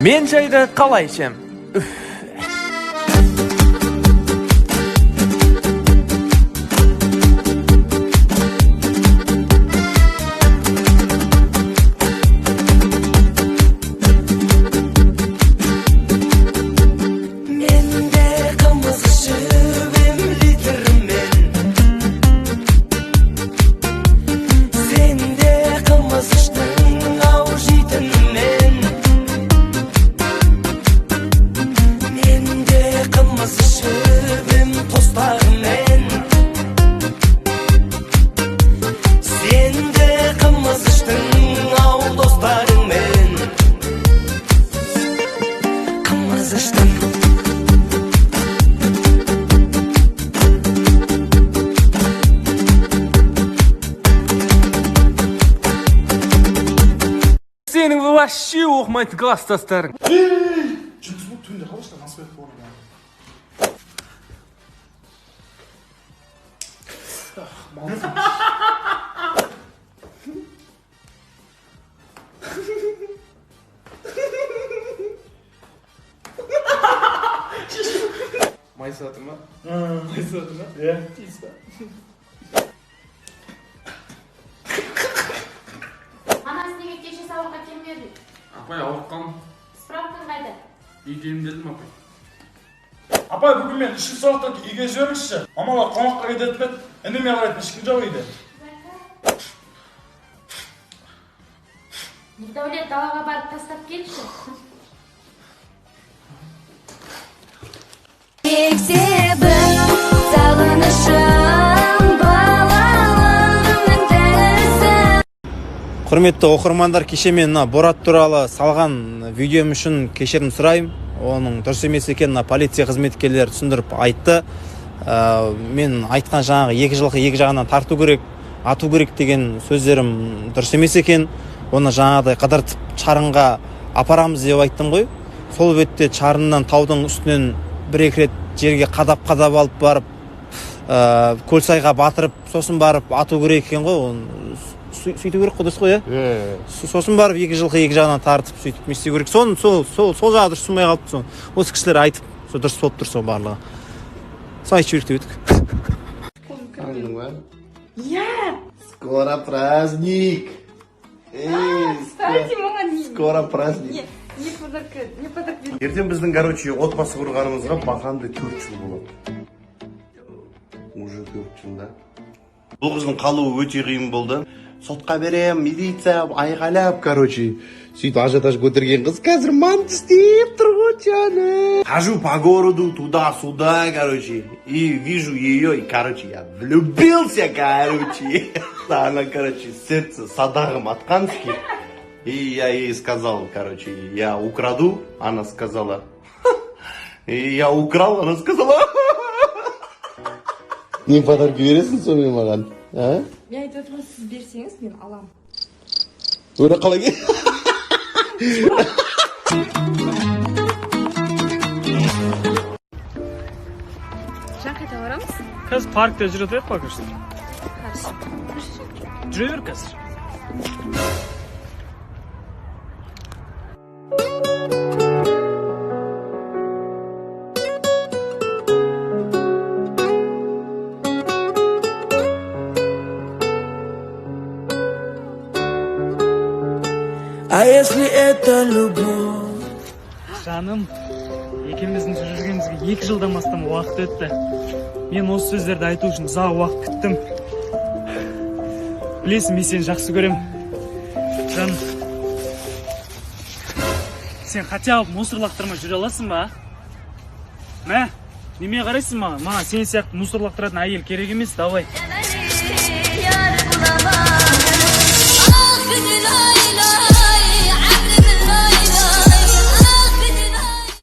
Мен жайды қалай ішем? Senin вообще оқымайтын класстастарың. Жұмыс бұл түнде қалышта насып етіп орын. Майсаты ма? Майсаты ма? Иә. Тиіспа. Анасы неге кеше сабаққа келмеді? Апай ауыртқам. Справкаң қайда? Үйге емделдім апай. Апай, бүгін мен ішкі сұрақтан үйге жіберіңізші. Мамалар қонаққа кететін еді. Інеме қарайтын ешкім жоқ үйде. Нұрдәулет, далаға барып тастап келші. Мектебім, сағынышым, балалығымның тәрізі. Құрметті оқырмандар, кеше мен Борат туралы салған видеом үшін кешірім сұрайым. Оның дұрыс емес екенін полиция қызметкерлері түсіндіріп айтты. Мен айтқан жаңағы екі жылқы екі жағынан тарту керек, ату керек деген сөздерім дұрыс емес екен. Оны жаңағыдай қыдыртып чарынға апарамыз деп айттым ғой. Сол бетте чарыннан таудың үстінен бір-екі рет жерге қадап алып барып, көлсайға батырып, сосын барып ату керек екен ғой. Сөйту керек қой, дұрыс қой, сосын барып екі жылқы екі жағынан тартып сөйтіп істеу керек. Сол жағы дұрыс сумай қалыпты. Осы кісілер айтып, дұрыс болып тұр сол барлығы. Сол айтып жіберік деп едік. Скоро праздник. Кстати, маған Скоро праздник. не подарок Ертең біздің, короче, отбасы құрғанымызға бақанды 4 жыл болады. Уже 4 жыл, да. Бұл қыздың қалуы өте қиын болды. Сотқа берем, милиция айғайлап, короче. Сөйтіп ажиотаж көтерген қыз қазір манты істеп тұр ғой, жаны. Хожу по городу туда-сюда, короче. И вижу ее, и, короче, я влюбился, короче. Она, короче, сердце садағым атқанский. И я ей сказал, короче, я украду. Она сказала. И я украл, она сказала. Не подарки бересің сонымен маған? мен айтып отырмын, сіз берсеңіз, мен алам. Өре қалай ке? Жан қайта барамыз? Қазір паркте жүріп еді пока что. Хорошо. Жүре бер қазір. А если это любовь? Жаным, екеуміздің жүргенімізге 2 жылдан астам уақыт өтті. Мен осы сөздерді айту үшін ұзақ уақыт күттім. Білесің, мен сені жақсы көрем. Жаным, сен хотя бы мусор лақтырмай жүре аласың ба? Мә, неме қарайсың маған? Маған сен сияқты мусор лақтыратын әйел керек емес, давай.